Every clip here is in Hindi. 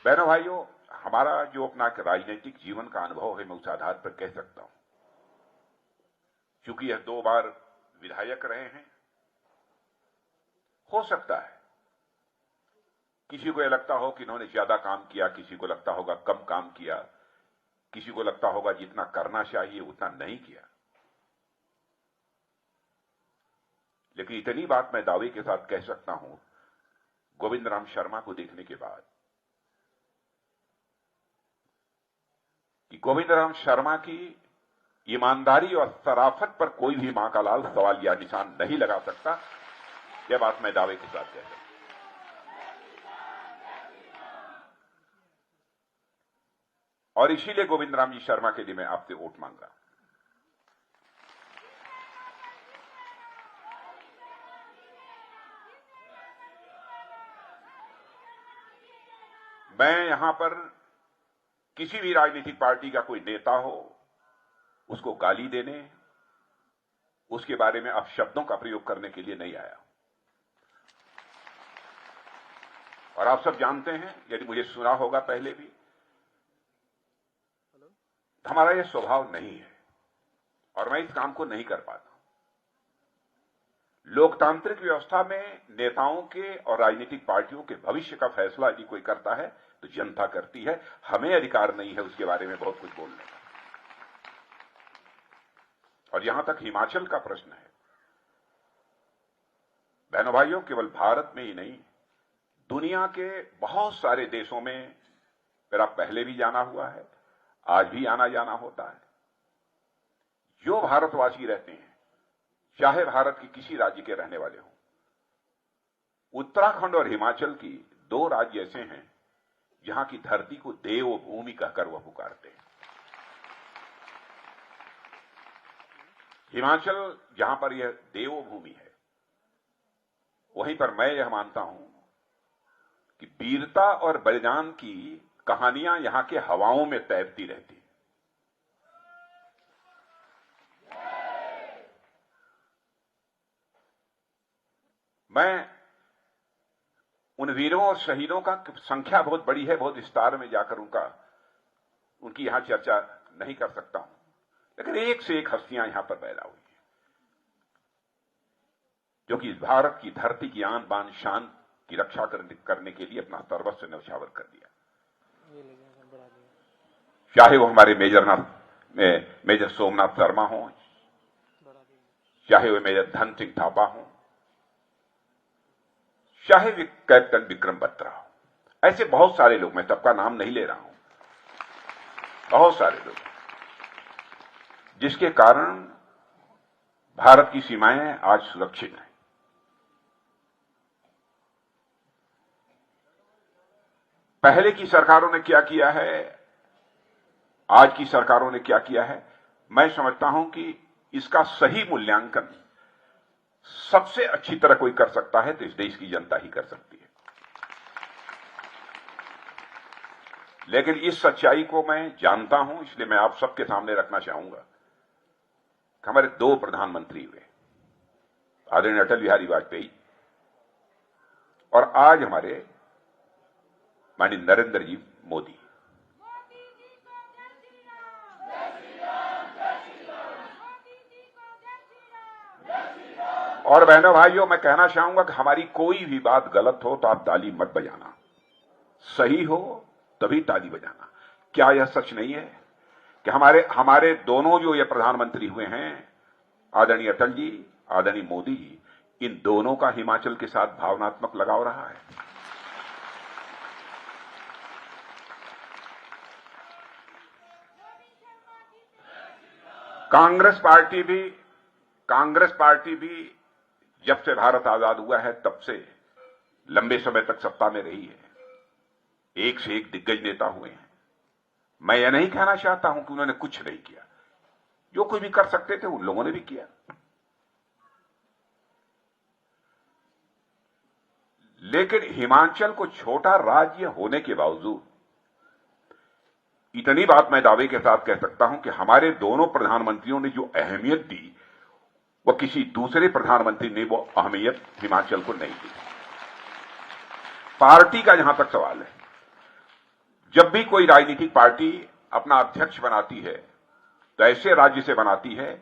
बहनों भाइयों, हमारा जो अपना राजनीतिक जीवन का अनुभव है मैं उस आधार पर कह सकता हूं, क्योंकि यह 2 बार विधायक रहे हैं। हो सकता है किसी को यह लगता हो कि इन्होंने ज्यादा काम किया, किसी को लगता होगा कम काम किया, किसी को लगता होगा जितना करना चाहिए उतना नहीं किया। लेकिन इतनी बात मैं दावे के साथ कह सकता हूं, गोविंद राम शर्मा को देखने के बाद, कि गोविंद राम शर्मा की ईमानदारी और शराफत पर कोई भी मां का लाल सवाल या निशान नहीं लगा सकता। यह बात मैं दावे के साथ कह सकता हूं। और इसीलिए गोविंद राम जी शर्मा के लिए मैं आपसे वोट मांग रहा हूं। मैं यहां पर किसी भी राजनीतिक पार्टी का कोई नेता हो, उसको गाली देने, उसके बारे में अपशब्दों का प्रयोग करने के लिए नहीं आया। और आप सब जानते हैं, यदि मुझे सुना होगा पहले भी, हमारा यह स्वभाव नहीं है और मैं इस काम को नहीं कर पाता। लोकतांत्रिक व्यवस्था में नेताओं के और राजनीतिक पार्टियों के भविष्य का फैसला यदि कोई करता है तो जनता करती है। हमें अधिकार नहीं है उसके बारे में बहुत कुछ बोलने का। और यहां तक हिमाचल का प्रश्न है, बहनों भाइयों, केवल भारत में ही नहीं, दुनिया के बहुत सारे देशों में मेरा पहले भी जाना हुआ है, आज भी आना जाना होता है। जो भारतवासी रहते हैं, चाहे भारत के किसी राज्य के रहने वाले हों, उत्तराखंड और हिमाचल की 2 राज्य ऐसे हैं जहां की धरती को देवभूमि कहकर वह पुकारते हैं। हिमाचल जहां पर यह देवभूमि है, वहीं पर मैं यह मानता हूं कि वीरता और बलिदान की कहानियां यहां के हवाओं में तैरती रहती। मैं उन वीरों और शहीदों का संख्या बहुत बड़ी है, बहुत विस्तार में जाकर उनकी यहां चर्चा नहीं कर सकता हूं, लेकिन एक से एक हस्तियां यहां पर पैदा हुई हैं, जो कि भारत की धरती की आन बान शान की रक्षा करने के लिए अपना सर्वस्व न्यौछावर कर दिया। चाहे वो हमारे मेजर सोमनाथ शर्मा हो, चाहे वो मेजर धन सिंह थापा हो, चाहे कैप्टन विक्रम बत्रा हो, ऐसे बहुत सारे लोग, मैं सबका नाम नहीं ले रहा हूं, बहुत सारे लोग, जिसके कारण भारत की सीमाएं आज सुरक्षित हैं। पहले की सरकारों ने क्या किया है, आज की सरकारों ने क्या किया है, मैं समझता हूं कि इसका सही मूल्यांकन सबसे अच्छी तरह कोई कर सकता है तो इस देश की जनता ही कर सकती है। लेकिन इस सच्चाई को मैं जानता हूं, इसलिए मैं आप सबके सामने रखना चाहूंगा कि हमारे 2 प्रधानमंत्री हुए, आदरणीय अटल बिहारी वाजपेयी और आज हमारे माननीय नरेंद्र जी मोदी। और बहनों भाइयों, मैं कहना चाहूंगा कि हमारी कोई भी बात गलत हो तो आप ताली मत बजाना, सही हो तभी ताली बजाना। क्या यह सच नहीं है कि हमारे दोनों जो ये प्रधानमंत्री हुए हैं, आदरणीय अटल जी, आदरणीय मोदी जी, इन दोनों का हिमाचल के साथ भावनात्मक लगाव रहा है। कांग्रेस पार्टी भी जब से भारत आजाद हुआ है तब से लंबे समय तक सत्ता में रही है, एक से एक दिग्गज नेता हुए हैं। मैं यह नहीं कहना चाहता हूं कि उन्होंने कुछ नहीं किया, जो कुछ भी कर सकते थे उन लोगों ने भी किया। लेकिन हिमाचल को छोटा राज्य होने के बावजूद इतनी बात मैं दावे के साथ कह सकता हूं कि हमारे दोनों प्रधानमंत्रियों ने जो अहमियत दी, वह किसी दूसरे प्रधानमंत्री ने वो अहमियत हिमाचल को नहीं दी। पार्टी का जहां तक सवाल है, जब भी कोई राजनीतिक पार्टी अपना अध्यक्ष बनाती है तो ऐसे राज्य से बनाती है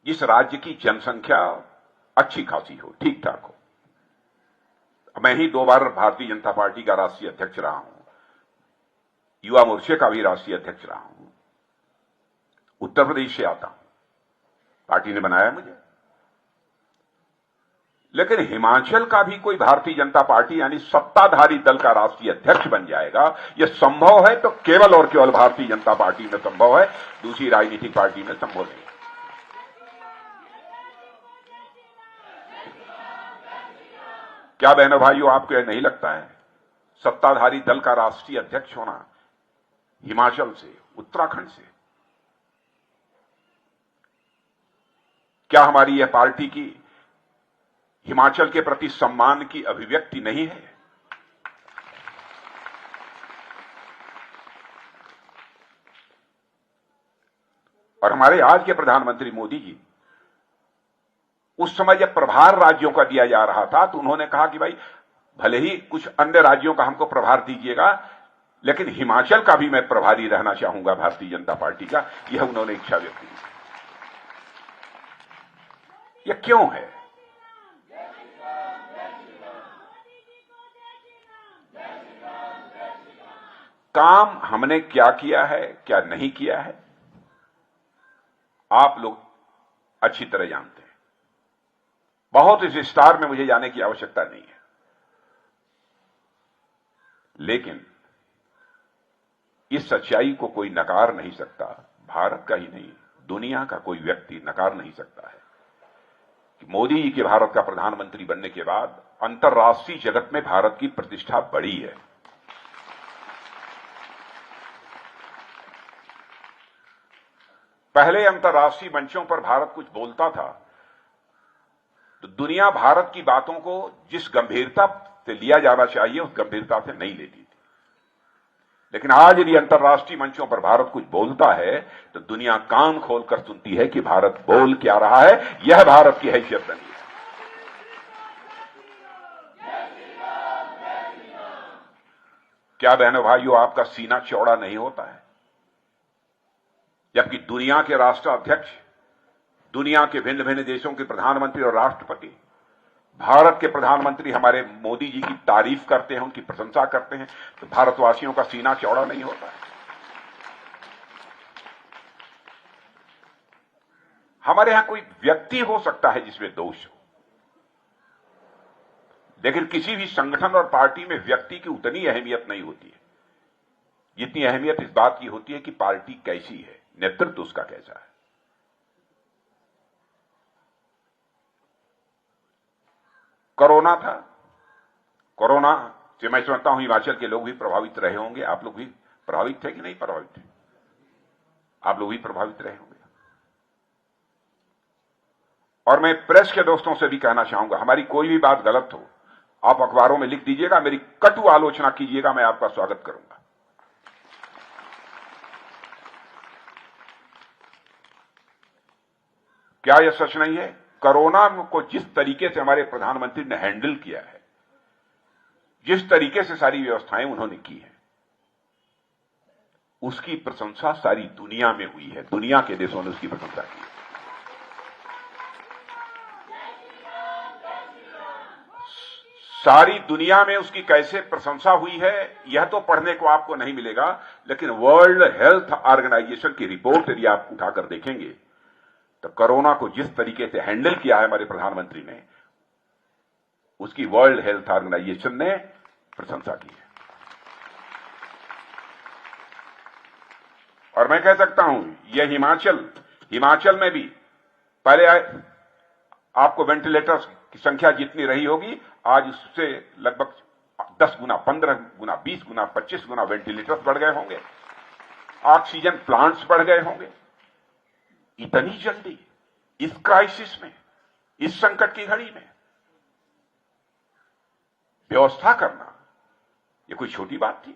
जिस राज्य की जनसंख्या अच्छी खासी हो, ठीक ठाक हो। मैं ही 2 बार भारतीय जनता पार्टी का राष्ट्रीय अध्यक्ष रहा हूं, युवा मोर्चे का भी राष्ट्रीय अध्यक्ष रहा हूं। उत्तर प्रदेश से आता हूं, पार्टी ने बनाया मुझे। लेकिन हिमाचल का भी कोई भारतीय जनता पार्टी यानी सत्ताधारी दल का राष्ट्रीय अध्यक्ष बन जाएगा, यह संभव है तो केवल और केवल भारतीय जनता पार्टी में संभव है, दूसरी राजनीतिक पार्टी में संभव नहीं। क्या बहनों भाइयों, आपको यह नहीं लगता है सत्ताधारी दल का राष्ट्रीय अध्यक्ष होना हिमाचल से, उत्तराखंड से, क्या हमारी यह पार्टी की हिमाचल के प्रति सम्मान की अभिव्यक्ति नहीं है? और हमारे आज के प्रधानमंत्री मोदी जी, उस समय जब प्रभार राज्यों का दिया जा रहा था तो उन्होंने कहा कि भाई भले ही कुछ अन्य राज्यों का हमको प्रभार दीजिएगा, लेकिन हिमाचल का भी मैं प्रभारी रहना चाहूंगा भारतीय जनता पार्टी का। यह उन्होंने इच्छा व्यक्त की। यह क्यों है? काम हमने क्या किया है, क्या नहीं किया है, आप लोग अच्छी तरह जानते हैं। बहुत इस विस्तार में मुझे जाने की आवश्यकता नहीं है। लेकिन इस सच्चाई को कोई नकार नहीं सकता, भारत का ही नहीं, दुनिया का कोई व्यक्ति नकार नहीं सकता है कि मोदी जी के भारत का प्रधानमंत्री बनने के बाद अंतर्राष्ट्रीय जगत में भारत की प्रतिष्ठा बढ़ी है। पहले अंतर्राष्ट्रीय मंचों पर भारत कुछ बोलता था तो दुनिया भारत की बातों को जिस गंभीरता से लिया जाना चाहिए उस गंभीरता से नहीं लेती थी। लेकिन आज यदि अंतर्राष्ट्रीय मंचों पर भारत कुछ बोलता है तो दुनिया कान खोलकर सुनती है कि भारत बोल क्या रहा है। यह भारत की हैसियत बनी है। क्या बहनों भाइयों, आपका सीना चौड़ा नहीं होता है जबकि दुनिया के राष्ट्राध्यक्ष, दुनिया के भिन्न भिन्न देशों के प्रधानमंत्री और राष्ट्रपति भारत के प्रधानमंत्री हमारे मोदी जी की तारीफ करते हैं, उनकी प्रशंसा करते हैं, तो भारतवासियों का सीना चौड़ा नहीं होता है? हमारे यहां कोई व्यक्ति हो सकता है जिसमें दोष हो, लेकिन किसी भी संगठन और पार्टी में व्यक्ति की उतनी अहमियत नहीं होती है जितनी अहमियत इस बात की होती है कि पार्टी कैसी है, नेतृत्व उसका कैसा है। कोरोना था, कोरोना से मैं समझता हूं हिमाचल के लोग भी प्रभावित रहे होंगे। आप लोग भी प्रभावित थे कि नहीं प्रभावित थे? आप लोग भी प्रभावित रहे होंगे। और मैं प्रेस के दोस्तों से भी कहना चाहूंगा, हमारी कोई भी बात गलत हो आप अखबारों में लिख दीजिएगा, मेरी कटु आलोचना कीजिएगा, मैं आपका स्वागत करूंगा। क्या यह सच नहीं है? कोरोना को जिस तरीके से हमारे प्रधानमंत्री ने हैंडल किया है, जिस तरीके से सारी व्यवस्थाएं उन्होंने की है, उसकी प्रशंसा सारी दुनिया में हुई है। दुनिया के देशों ने उसकी प्रशंसा की है। सारी दुनिया में उसकी कैसे प्रशंसा हुई है यह तो पढ़ने को आपको नहीं मिलेगा, लेकिन वर्ल्ड हेल्थ ऑर्गेनाइजेशन की रिपोर्ट यदि आप उठाकर देखेंगे तो कोरोना को जिस तरीके से हैंडल किया है हमारे प्रधानमंत्री ने, उसकी वर्ल्ड हेल्थ ऑर्गेनाइजेशन ने प्रशंसा की है। और मैं कह सकता हूं यह हिमाचल में भी पहले आपको वेंटिलेटर्स की संख्या जितनी रही होगी, आज उससे लगभग 10 गुना, 15 गुना, 20 गुना, 25 गुना वेंटिलेटर्स बढ़ गए होंगे, ऑक्सीजन प्लांट्स बढ़ गए होंगे। इतनी जल्दी इस क्राइसिस में, इस संकट की घड़ी में व्यवस्था करना यह कोई छोटी बात थी?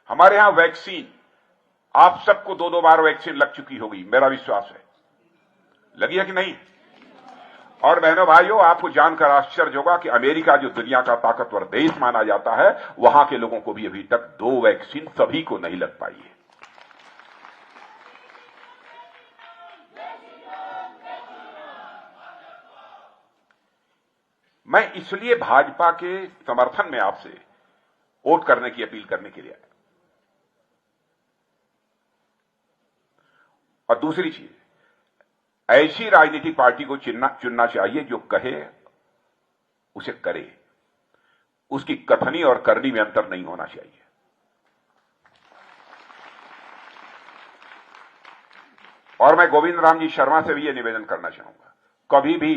हमारे यहां वैक्सीन, आप सबको 2-2 बार वैक्सीन लग चुकी होगी, मेरा विश्वास है। लगी है कि नहीं? और बहनों भाइयों, आपको जानकर आश्चर्य होगा कि अमेरिका जो दुनिया का ताकतवर देश माना जाता है, वहां के लोगों को भी अभी तक 2 वैक्सीन सभी को नहीं लग पाई है। मैं इसलिए भाजपा के समर्थन में आपसे वोट करने की अपील करने के लिए आया। और दूसरी चीज, ऐसी राजनीतिक पार्टी को चुनना चाहिए जो कहे उसे करे, उसकी कथनी और करनी में अंतर नहीं होना चाहिए। और मैं गोविंद राम जी शर्मा से भी यह निवेदन करना चाहूंगा, कभी भी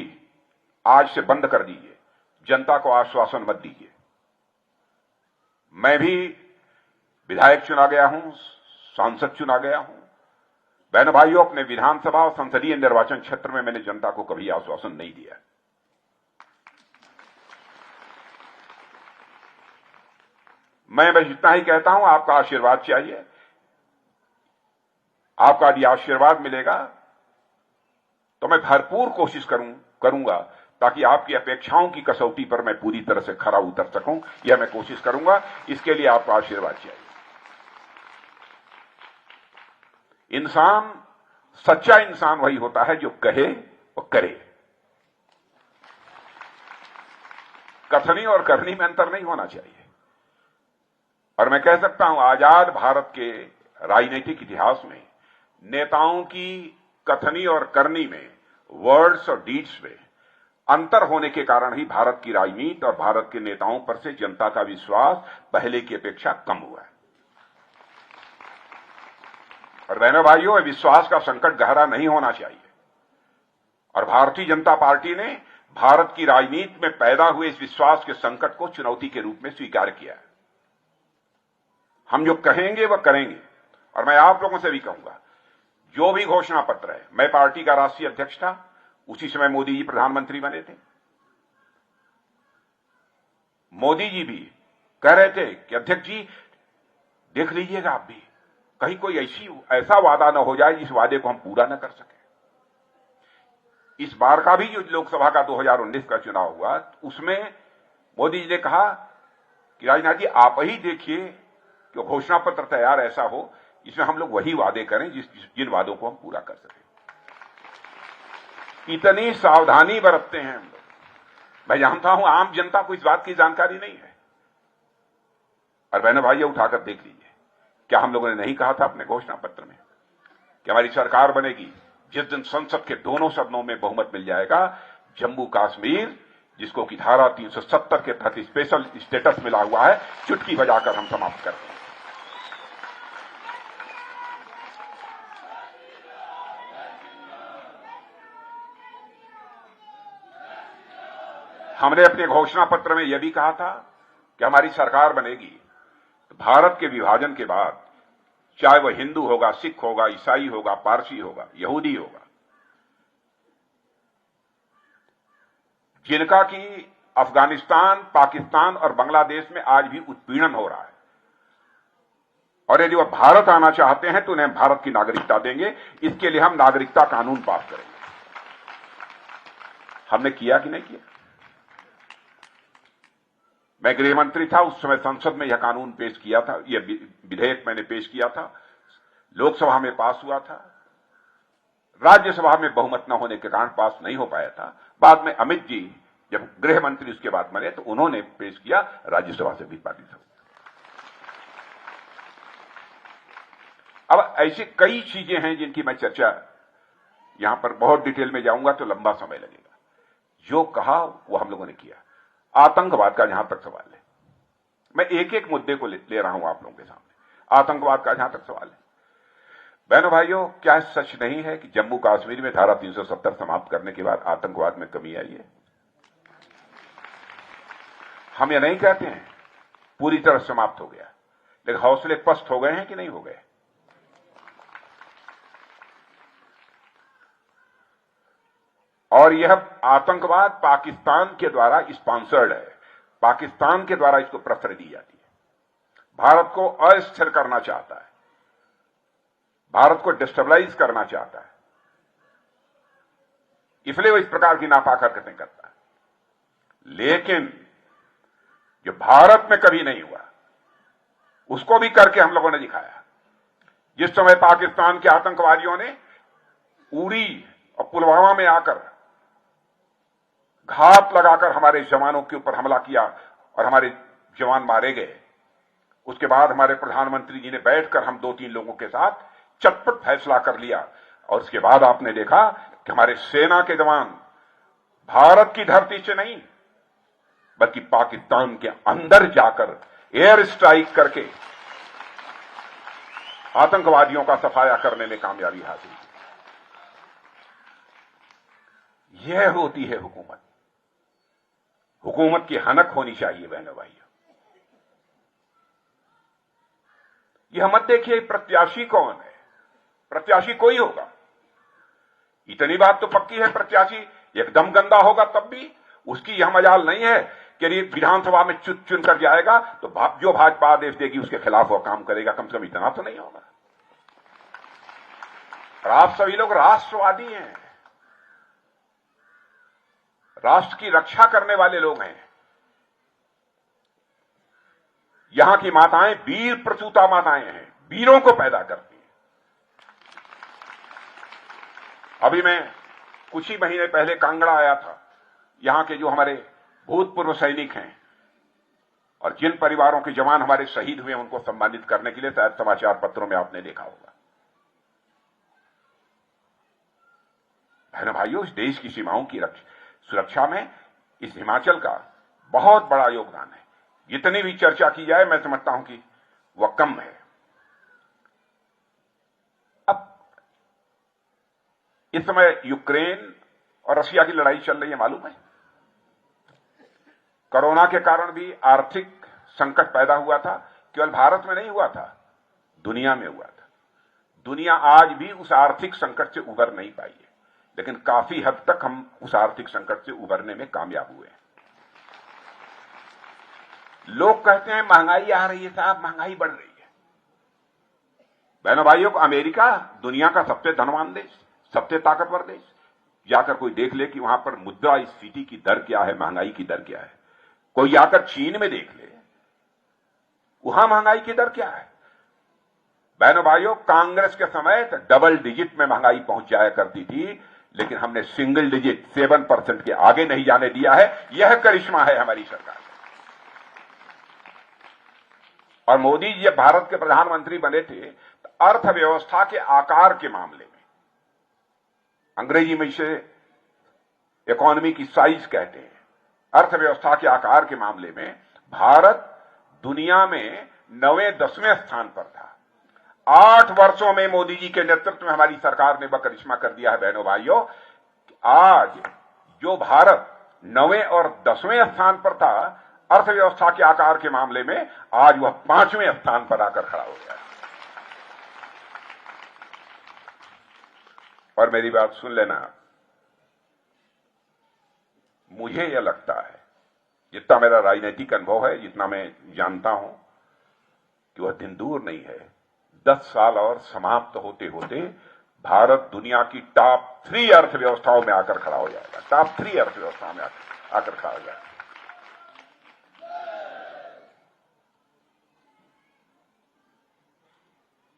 आज से बंद कर दीजिए, जनता को आश्वासन मत दीजिए। मैं भी विधायक चुना गया हूं, सांसद चुना गया हूं। बहनों भाइयों, अपने विधानसभा और संसदीय निर्वाचन क्षेत्र में मैंने जनता को कभी आश्वासन नहीं दिया। मैं बस इतना ही कहता हूं, आपका आशीर्वाद चाहिए। आपका यदि आशीर्वाद मिलेगा तो मैं भरपूर कोशिश करूंगा ताकि आपकी अपेक्षाओं की कसौटी पर मैं पूरी तरह से खरा उतर सकूं। यह मैं कोशिश करूंगा। इसके लिए आपका आशीर्वाद चाहिए। इंसान, सच्चा इंसान वही होता है जो कहे और करे। कथनी और करनी में अंतर नहीं होना चाहिए। और मैं कह सकता हूं, आजाद भारत के राजनीतिक इतिहास में नेताओं की कथनी और करनी में, वर्ड्स और डीड्स में अंतर होने के कारण ही भारत की राजनीति और भारत के नेताओं पर से जनता का विश्वास पहले की अपेक्षा कम हुआ है। और बहनों भाइयों, विश्वास का संकट गहरा नहीं होना चाहिए। और भारतीय जनता पार्टी ने भारत की राजनीति में पैदा हुए इस विश्वास के संकट को चुनौती के रूप में स्वीकार किया है। हम जो कहेंगे वह करेंगे। और मैं आप लोगों से भी कहूंगा, जो भी घोषणा पत्र है, मैं पार्टी का राष्ट्रीय अध्यक्ष था, उसी समय मोदी जी प्रधानमंत्री बने थे। मोदी जी भी कह रहे थे कि अध्यक्ष जी देख लीजिएगा, आप भी कहीं कोई ऐसा वादा न हो जाए जिस वादे को हम पूरा न कर सके। इस बार का भी जो लोकसभा का 2019 का चुनाव हुआ, उसमें मोदी जी ने कहा कि राजनाथ जी, आप ही देखिए कि घोषणा पत्र तैयार ऐसा हो जिसमें हम लोग वही वादे करें जिन वादों को हम पूरा कर सकें। इतनी सावधानी बरतते हैं हम लोग। मैं जानता हूं आम जनता को इस बात की जानकारी नहीं है। और बहनों भाइयों, उठाकर देख लीजिए, क्या हम लोगों ने नहीं कहा था अपने घोषणा पत्र में कि हमारी सरकार बनेगी जिस दिन संसद के दोनों सदनों में बहुमत मिल जाएगा, जम्मू कश्मीर, जिसको कि धारा 370 के तहत स्पेशल स्टेटस मिला हुआ है, चुटकी बजाकर हम समाप्त करते हैं। हमने अपने घोषणा पत्र में यह भी कहा था कि हमारी सरकार बनेगी तो भारत के विभाजन के बाद, चाहे वह हिंदू होगा, सिख होगा, ईसाई होगा, पारसी होगा, यहूदी होगा, जिनका कि अफगानिस्तान, पाकिस्तान और बांग्लादेश में आज भी उत्पीड़न हो रहा है, और यदि वह भारत आना चाहते हैं तो उन्हें भारत की नागरिकता देंगे। इसके लिए हम नागरिकता कानून पास करेंगे। हमने किया कि नहीं किया? मैं गृह मंत्री था, उस समय संसद में यह कानून पेश किया था, यह विधेयक मैंने पेश किया था, लोकसभा में पास हुआ था, राज्यसभा में बहुमत न होने के कारण पास नहीं हो पाया था। बाद में अमित जी जब गृह मंत्री उसके बाद बने तो उन्होंने पेश किया, राज्यसभा से भी पारित हो। अब ऐसी कई चीजें हैं जिनकी मैं चर्चा यहां पर बहुत डिटेल में जाऊंगा तो लंबा समय लगेगा। जो कहा वो हम लोगों ने किया। आतंकवाद का जहां तक सवाल है, मैं एक एक मुद्दे को ले रहा हूं आप लोगों के सामने। आतंकवाद का जहां तक सवाल है, बहनों भाइयों, क्या सच नहीं है कि जम्मू कश्मीर में धारा 370 समाप्त करने के बाद आतंकवाद में कमी आई है? हम यह नहीं कहते हैं पूरी तरह समाप्त हो गया, लेकिन हौसले पस्त हो गए हैं कि नहीं हो गए? और यह आतंकवाद पाकिस्तान के द्वारा स्पॉन्सर्ड है। पाकिस्तान के द्वारा इसको प्रश्रय दी जाती है। भारत को अस्थिर करना चाहता है, भारत को डिस्टेबलाइज करना चाहता है। इसलिए वो इस प्रकार की नापाक हरकतें करता है। लेकिन जो भारत में कभी नहीं हुआ उसको भी करके हम लोगों ने दिखाया। जिस समय पाकिस्तान के आतंकवादियों ने उरी और पुलवामा में आकर घात लगाकर हमारे जवानों के ऊपर हमला किया और हमारे जवान मारे गए, उसके बाद हमारे प्रधानमंत्री जी ने बैठकर हम 2-3 लोगों के साथ चटपट फैसला कर लिया और उसके बाद आपने देखा कि हमारे सेना के जवान भारत की धरती से नहीं बल्कि पाकिस्तान के अंदर जाकर एयर स्ट्राइक करके आतंकवादियों का सफाया करने में कामयाबी हासिल की। यह होती है हुकूमत। हुकूमत की हनक होनी चाहिए बहनों भाइयों। यह मत देखिए प्रत्याशी कौन है, प्रत्याशी कोई होगा। इतनी बात तो पक्की है, प्रत्याशी एकदम गंदा होगा तब भी उसकी यह मजाल नहीं है कि विधानसभा में चुन कर जाएगा तो जो भाजपा आदेश देगी उसके खिलाफ वो काम करेगा। कम से कम इतना तो नहीं होगा। और आप सभी लोग राष्ट्रवादी हैं, राष्ट्र की रक्षा करने वाले लोग हैं। यहां की माताएं वीर प्रसूता माताएं हैं, वीरों को पैदा करती हैं। अभी मैं कुछ ही महीने पहले कांगड़ा आया था। यहां के जो हमारे भूतपूर्व सैनिक हैं और जिन परिवारों के जवान हमारे शहीद हुए उनको सम्मानित करने के लिए शायद समाचार पत्रों में आपने देखा होगा। बहनों भाइयों, इस देश की सीमाओं की सुरक्षा में इस हिमाचल का बहुत बड़ा योगदान है। जितनी भी चर्चा की जाए मैं समझता हूं कि वह कम है। अब इस समय यूक्रेन और रशिया की लड़ाई चल रही है, मालूम है। कोरोना के कारण भी आर्थिक संकट पैदा हुआ था। केवल भारत में नहीं हुआ था, दुनिया में हुआ था। दुनिया आज भी उस आर्थिक संकट से उबर नहीं पाई है, लेकिन काफी हद तक हम उस आर्थिक संकट से उबरने में कामयाब हुए हैं। लोग कहते हैं महंगाई आ रही है साहब, महंगाई बढ़ रही है। बहनों भाइयों, अमेरिका दुनिया का सबसे धनवान देश, सबसे ताकतवर देश, जाकर कोई देख ले कि वहां पर मुद्रास्फीति की दर क्या है, महंगाई की दर क्या है। कोई जाकर चीन में देख ले, वहां महंगाई की दर क्या है। बहनों भाइयों, कांग्रेस के समय तो डबल डिजिट में महंगाई पहुंच जाया करती थी, लेकिन हमने सिंगल डिजिट 7% के आगे नहीं जाने दिया है। यह करिश्मा है हमारी सरकार। और मोदी जी जब भारत के प्रधानमंत्री बने थे तो अर्थव्यवस्था के आकार के मामले में, अंग्रेजी में इसे इकोनॉमी की साइज कहते हैं, अर्थव्यवस्था के आकार के मामले में भारत दुनिया में 9वें-10वें स्थान पर था। 8 वर्षों में मोदी जी के नेतृत्व में हमारी सरकार ने वह करिश्मा कर दिया है बहनों भाइयों। आज जो भारत 9वें और 10वें स्थान पर था अर्थव्यवस्था के आकार के मामले में, आज वह 5वें स्थान पर आकर खड़ा हो गया। और मेरी बात सुन लेना, मुझे यह लगता है, जितना मेरा राजनीतिक अनुभव है, जितना मैं जानता हूं, कि वह दिन दूर नहीं है। 10 साल और समाप्त होते होते भारत दुनिया की टॉप 3 अर्थव्यवस्थाओं में आकर खड़ा हो जाएगा। टॉप 3 अर्थव्यवस्थाओं में आकर खड़ा हो जाएगा।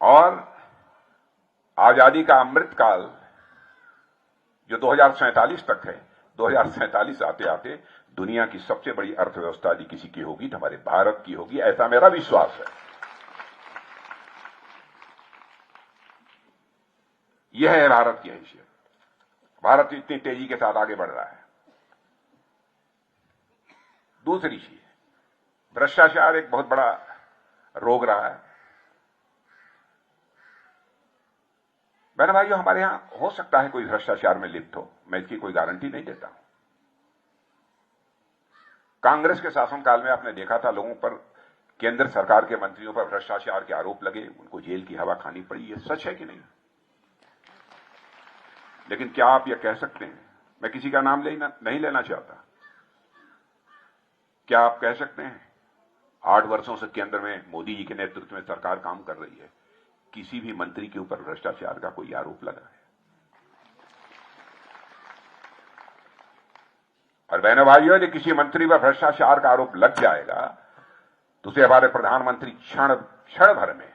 और आजादी का अमृतकाल जो 2047 तक है, 2047 आते आते दुनिया की सबसे बड़ी अर्थव्यवस्था यदि किसी की होगी तो हमारे भारत की होगी, ऐसा मेरा विश्वास है। यह है भारत की हैसियत। भारत इतनी तेजी के साथ आगे बढ़ रहा है। दूसरी चीज, भ्रष्टाचार एक बहुत बड़ा रोग रहा है। बहन भाइयों, हमारे यहां हो सकता है कोई भ्रष्टाचार में लिप्त हो, मैं इसकी कोई गारंटी नहीं देता हूं। कांग्रेस के शासनकाल में आपने देखा था लोगों पर, केंद्र सरकार के मंत्रियों पर भ्रष्टाचार के आरोप लगे, उनको जेल की हवा खानी पड़ी। ये सच है कि नहीं? लेकिन क्या आप ये कह सकते हैं, मैं किसी का नाम नहीं लेना चाहता, क्या आप कह सकते हैं 8 वर्षों से केंद्र में मोदी जी के नेतृत्व में सरकार काम कर रही है, किसी भी मंत्री के ऊपर भ्रष्टाचार का कोई आरोप लगा है? और बहनों भाइयों, यदि किसी मंत्री पर भ्रष्टाचार का आरोप लग जाएगा तो उसे हमारे प्रधानमंत्री क्षण भर में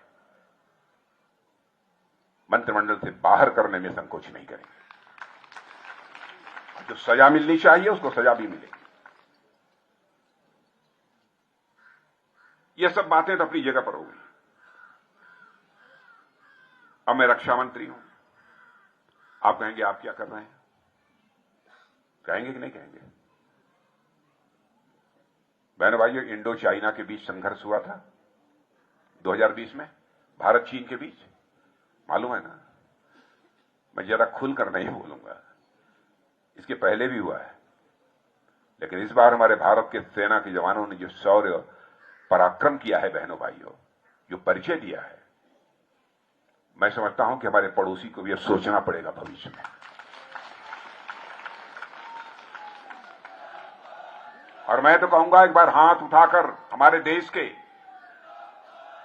मंत्रिमंडल से बाहर करने में संकोच नहीं करेंगे। जो सजा मिलनी चाहिए उसको सजा भी मिलेगी। ये सब बातें तो अपनी जगह पर होगी। अब मैं रक्षा मंत्री हूं। आप कहेंगे आप क्या कर रहे हैं? कहेंगे कि नहीं कहेंगे? बहनों भाइयों, इंडो चाइना के बीच संघर्ष हुआ था 2020 में, भारत चीन के बीच, मालूम है ना? मैं जरा खुलकर नहीं बोलूंगा, इसके पहले भी हुआ है, लेकिन इस बार हमारे भारत के सेना के जवानों ने जो शौर्य पराक्रम किया है बहनों भाइयों, जो परिचय दिया है, मैं समझता हूं कि हमारे पड़ोसी को भी यह सोचना पड़ेगा भविष्य में। और मैं तो कहूंगा एक बार हाथ उठाकर हमारे देश के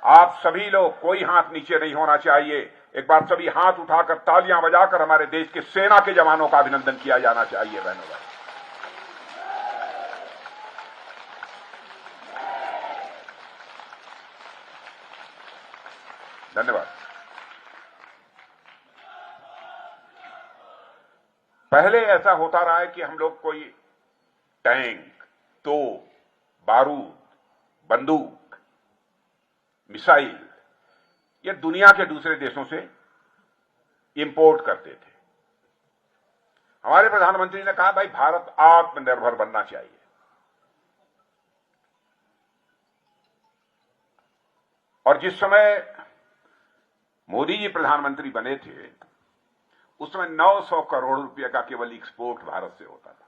आप सभी लोग, कोई हाथ नीचे नहीं होना चाहिए, एक बार सभी हाथ उठाकर तालियां बजाकर हमारे देश के सेना के जवानों का अभिनंदन किया जाना चाहिए बहनों भाई। धन्यवाद। पहले ऐसा होता रहा है कि हम लोग कोई टैंक, तोप, बारूद, बंदूक, मिसाइल ये दुनिया के दूसरे देशों से इंपोर्ट करते थे। हमारे प्रधानमंत्री ने कहा भाई भारत आत्मनिर्भर बनना चाहिए। और जिस समय मोदी जी प्रधानमंत्री बने थे उस समय 900 करोड़ रुपए का केवल एक्सपोर्ट भारत से होता था।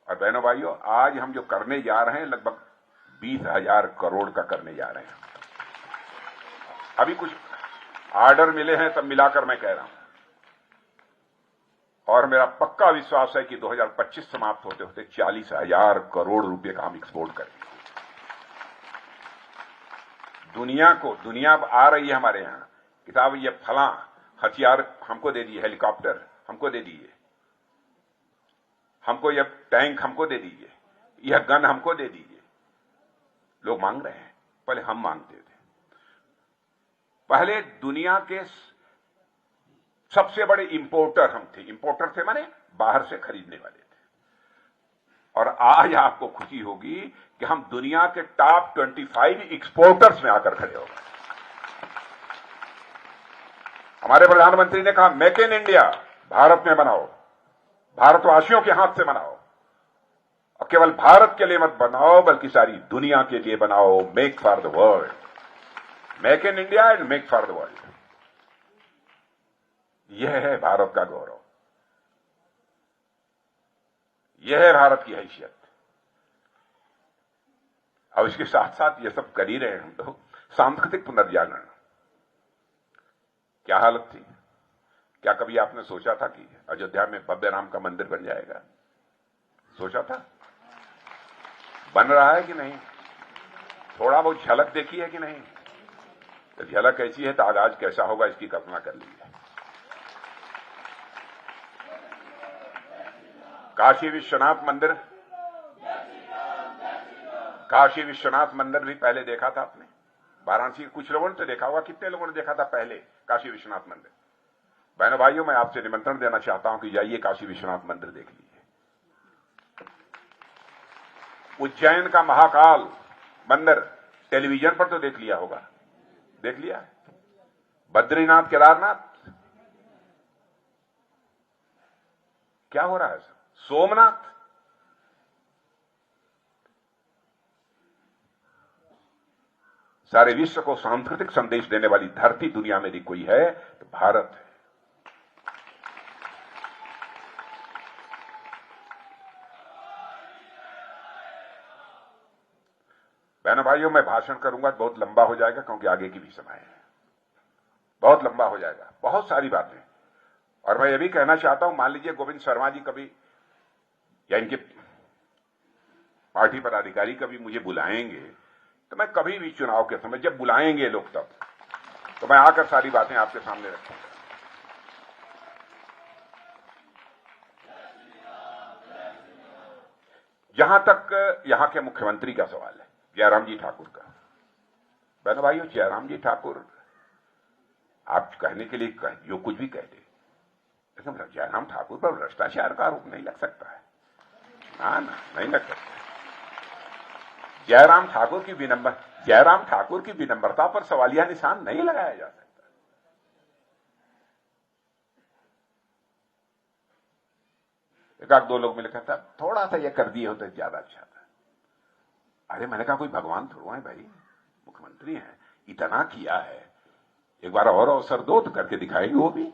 और बहनों भाइयों, आज हम जो करने जा रहे हैं लगभग 20,000 करोड़ का करने जा रहे हैं। अभी कुछ ऑर्डर मिले हैं, तब मिलाकर मैं कह रहा हूं। और मेरा पक्का विश्वास है कि 2025 समाप्त होते होते 40,000 करोड़ रुपए का हम एक्सपोर्ट करेंगे। दुनिया आ रही है हमारे यहां कि साहब ये फला हथियार हमको दे दिए, हेलीकॉप्टर हमको दे दिए, हमको यह टैंक हमको दे दीजिए, यह गन हमको दे दीजिए। लोग मांग रहे हैं, पहले हम मांगते थे। पहले दुनिया के सबसे बड़े इंपोर्टर हम थे। इंपोर्टर थे माने बाहर से खरीदने वाले थे। और आज आपको खुशी होगी कि हम दुनिया के टॉप 25 एक्सपोर्टर्स में आकर खड़े हो गए। हमारे प्रधानमंत्री ने कहा मेक इन इंडिया, भारत में बनाओ, भारतवासियों के हाथ से बनाओ, और केवल भारत के लिए मत बनाओ बल्कि सारी दुनिया के लिए बनाओ। Make for the world, make in India and make for the world. यह है भारत का गौरव, यह है भारत की हैसियत। और इसके साथ साथ ये सब कर ही रहे हैं हम लोग। सांस्कृतिक पुनर्जागरण, क्या हालत थी? क्या कभी आपने सोचा था कि अयोध्या में भव्य राम का मंदिर बन जाएगा? सोचा था? बन रहा है कि नहीं? थोड़ा बहुत झलक देखी है कि नहीं? तो झलक ऐसी है तो आगाज कैसा होगा इसकी कल्पना कर लीजिए। काशी विश्वनाथ मंदिर, काशी विश्वनाथ मंदिर भी पहले देखा था आपने? वाराणसी के कुछ लोगों ने तो देखा होगा। कितने लोगों ने देखा था पहले काशी विश्वनाथ मंदिर? बहनों भाइयों, मैं आपसे निमंत्रण देना चाहता हूं कि जाइए काशी विश्वनाथ मंदिर देख लीजिए। उज्जैन का महाकाल मंदिर टेलीविजन पर तो देख लिया होगा, देख लिया? बद्रीनाथ, केदारनाथ, क्या हो रहा है? सोमनाथ, सारे विश्व को सांस्कृतिक संदेश देने वाली धरती दुनिया में यदि कोई है तो भारत है। बहनों भाइयों, मैं भाषण करूंगा तो बहुत लंबा हो जाएगा क्योंकि आगे की भी समय है, बहुत लंबा हो जाएगा, बहुत सारी बातें। और मैं ये भी कहना चाहता हूं, मान लीजिए गोविंद शर्मा जी कभी या इनके पार्टी पदाधिकारी कभी मुझे बुलाएंगे तो मैं कभी भी चुनाव के समय जब बुलाएंगे लोग तब तो मैं आकर सारी बातें आपके सामने रखूंगा। जहां तक यहां के मुख्यमंत्री का सवाल है, जयराम जी ठाकुर का, बहनों भाइयों, जयराम जी ठाकुर आप कहने के लिए जो कुछ भी कह दे, लेकिन जयराम ठाकुर पर भ्रष्टाचार का आरोप नहीं लग सकता है। ना नहीं लग सकता। जयराम ठाकुर की विनम्रता पर सवालिया निशान नहीं लगाया जा सकता। एक आध दो लोग मिले कहता थोड़ा सा ये कर दिए होते ज्यादा अच्छा था। अरे मैंने कहा कोई भगवान थोड़ा है भाई, मुख्यमंत्री हैं, इतना किया है, एक बार और अवसर दो तो करके दिखाएगी वो भी।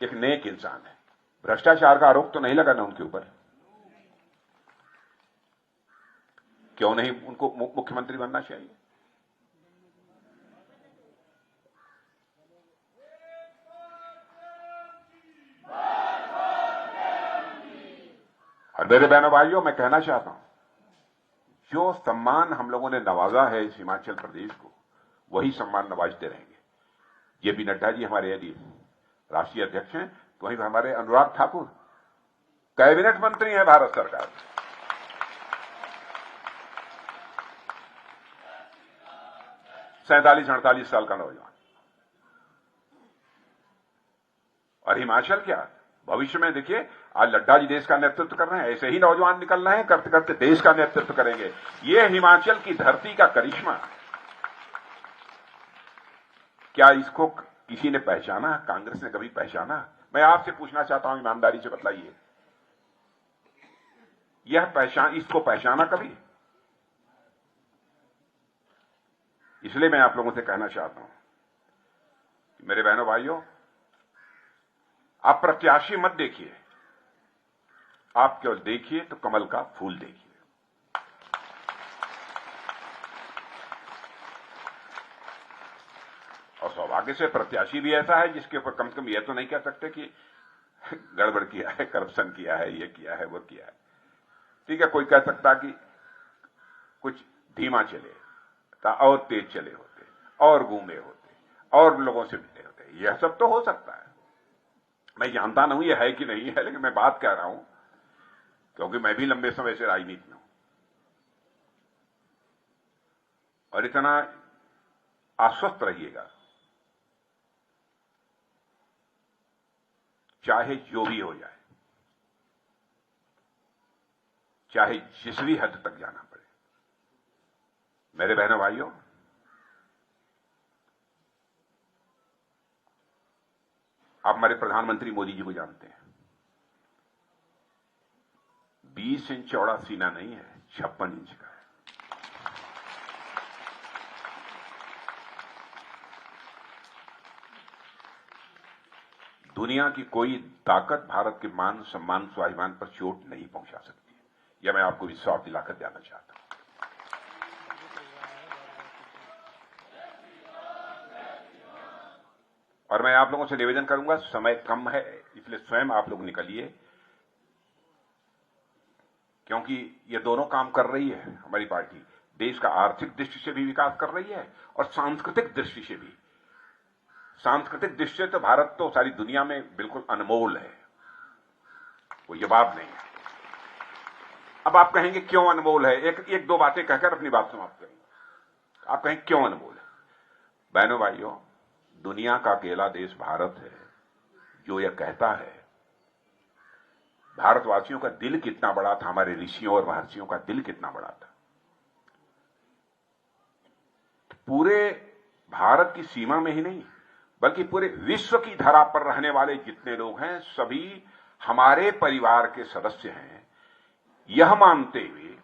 एक नेक इंसान है, भ्रष्टाचार का आरोप तो नहीं लगा ना उनके ऊपर, क्यों नहीं उनको मुख्यमंत्री बनना चाहिए? और मेरे बहनों भाइयों, मैं कहना चाहता हूं, जो सम्मान हम लोगों ने नवाजा है इस हिमाचल प्रदेश को, वही सम्मान नवाजते रहेंगे। जेपी नड्डा जी हमारे यदि राष्ट्रीय अध्यक्ष हैं, तो वहीं हमारे अनुराग ठाकुर कैबिनेट मंत्री हैं भारत सरकार। 47-48 साल का नौजवान। और हिमाचल क्या, भविष्य में देखिए, आज लड्डा जी देश का नेतृत्व कर रहे हैं, ऐसे ही नौजवान निकल रहे हैं, करते करते देश का नेतृत्व करेंगे। ये हिमाचल की धरती का करिश्मा। क्या इसको किसी ने पहचाना? कांग्रेस ने कभी पहचाना? मैं आपसे पूछना चाहता हूं, ईमानदारी से बताइए, इसको पहचाना कभी? इसलिए मैं आप लोगों से कहना चाहता हूं कि मेरे बहनों भाइयों, आप प्रत्याशी मत देखिए, आप केवल देखिए तो कमल का फूल देखिए। और सौभाग्य से प्रत्याशी भी ऐसा है जिसके ऊपर कम से कम यह तो नहीं कह सकते कि गड़बड़ किया है, करप्शन किया है, ये किया है, वो किया है। ठीक है, कोई कह सकता कि कुछ धीमा चले और तेज चले होते, और घूमे होते, और लोगों से मिले होते, यह सब तो हो सकता है। मैं जानता नहीं यह है कि नहीं है, लेकिन मैं बात कह रहा हूं क्योंकि मैं भी लंबे समय से राजनीति में हूं। और इतना आश्वस्त रहिएगा, चाहे जो भी हो जाए, चाहे जिस भी हद तक जाना पड़े। मेरे बहनों भाइयों, आप हमारे प्रधानमंत्री मोदी जी को जानते हैं। 20 इंच चौड़ा सीना नहीं है, 56 इंच का है। दुनिया की कोई ताकत भारत के मान सम्मान स्वाभिमान पर चोट नहीं पहुंचा सकती है, यह मैं आपको विश्वास दिलाकर देना चाहता हूं। और मैं आप लोगों से निवेदन करूंगा, समय कम है इसलिए स्वयं आप लोग निकलिए, क्योंकि ये दोनों काम कर रही है हमारी पार्टी। देश का आर्थिक दृष्टि से भी विकास कर रही है और सांस्कृतिक दृष्टि से भी। सांस्कृतिक दृष्टि से तो भारत तो सारी दुनिया में बिल्कुल अनमोल है, कोई जवाब नहीं है। अब आप कहेंगे क्यों अनमोल है? एक दो बातें कहकर अपनी बात समाप्त करेंगे। आप कहेंगे क्यों अनमोल है? बहनों भाइयों, दुनिया का अकेला देश भारत है जो यह कहता है भारतवासियों का दिल कितना बड़ा था, हमारे ऋषियों और महर्षियों का दिल कितना बड़ा था। पूरे भारत की सीमा में ही नहीं बल्कि पूरे विश्व की धरा पर रहने वाले जितने लोग हैं, सभी हमारे परिवार के सदस्य हैं। यह मानते हुए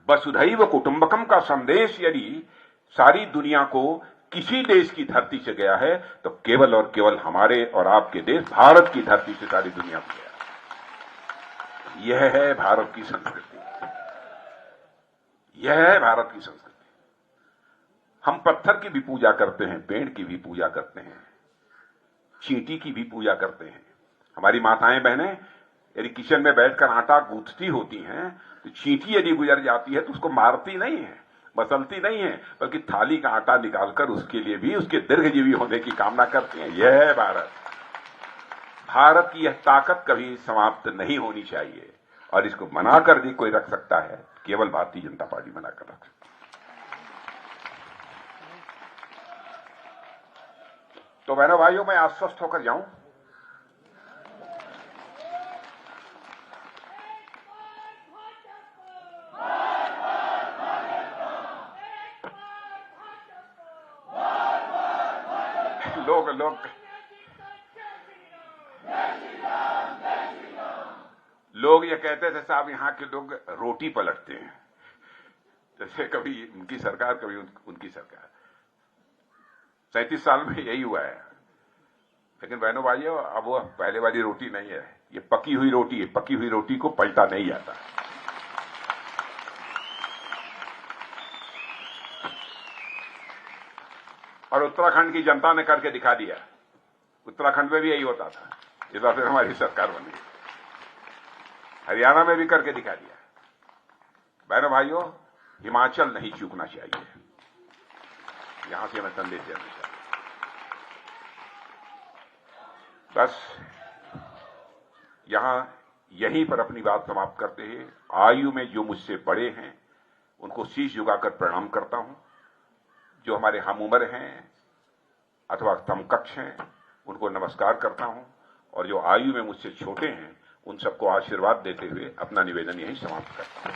वसुधैव कुटुंबकम का संदेश यदि सारी दुनिया को किसी देश की धरती से गया है तो केवल और केवल हमारे और आपके देश भारत की धरती से सारी दुनिया को गया। यह है भारत की संस्कृति, यह है भारत की संस्कृति। हम पत्थर की भी पूजा करते हैं, पेड़ की भी पूजा करते हैं, चींटी की भी पूजा करते हैं। हमारी माताएं बहनें यदि किचन में बैठकर आटा गूंथती होती हैं तो चींटी यदि गुजर जाती है तो उसको मारती नहीं है, मसलती नहीं है, बल्कि थाली का आटा निकालकर उसके लिए भी उसके दीर्घजीवी होने की कामना करती हैं। यह है भारत। भारत की यह ताकत कभी समाप्त नहीं होनी चाहिए और इसको मना कर भी कोई रख सकता है, केवल भारतीय जनता पार्टी मना कर रख सकती है। तो बहनों भाइयों, मैं आश्वस्त होकर जाऊं, लोग ये कहते थे साहब यहां के लोग रोटी पलटते हैं, जैसे कभी उनकी सरकार कभी उनकी सरकार। 37 साल में यही हुआ है। लेकिन बहनों भाइयों, अब वो पहले वाली रोटी नहीं है, ये पकी हुई रोटी है। पकी हुई रोटी को पलटा नहीं जाता। और उत्तराखंड की जनता ने करके दिखा दिया। उत्तराखंड में भी यही होता था, इस बार फिर हमारी सरकार बनी। हरियाणा में भी करके दिखा दिया। बहनों भाइयों, हिमाचल नहीं चूकना चाहिए। यहां से हमें संदेश देना चाहिए। बस यहीं पर अपनी बात समाप्त करते हैं। आयु में जो मुझसे बड़े हैं उनको शीश झुकाकर प्रणाम करता हूं। जो हमारे हम उम्र हैं अथवा समकक्ष हैं उनको नमस्कार करता हूं, और जो आयु में मुझसे छोटे हैं उन सबको आशीर्वाद देते हुए अपना निवेदन यहीं समाप्त करता हूं।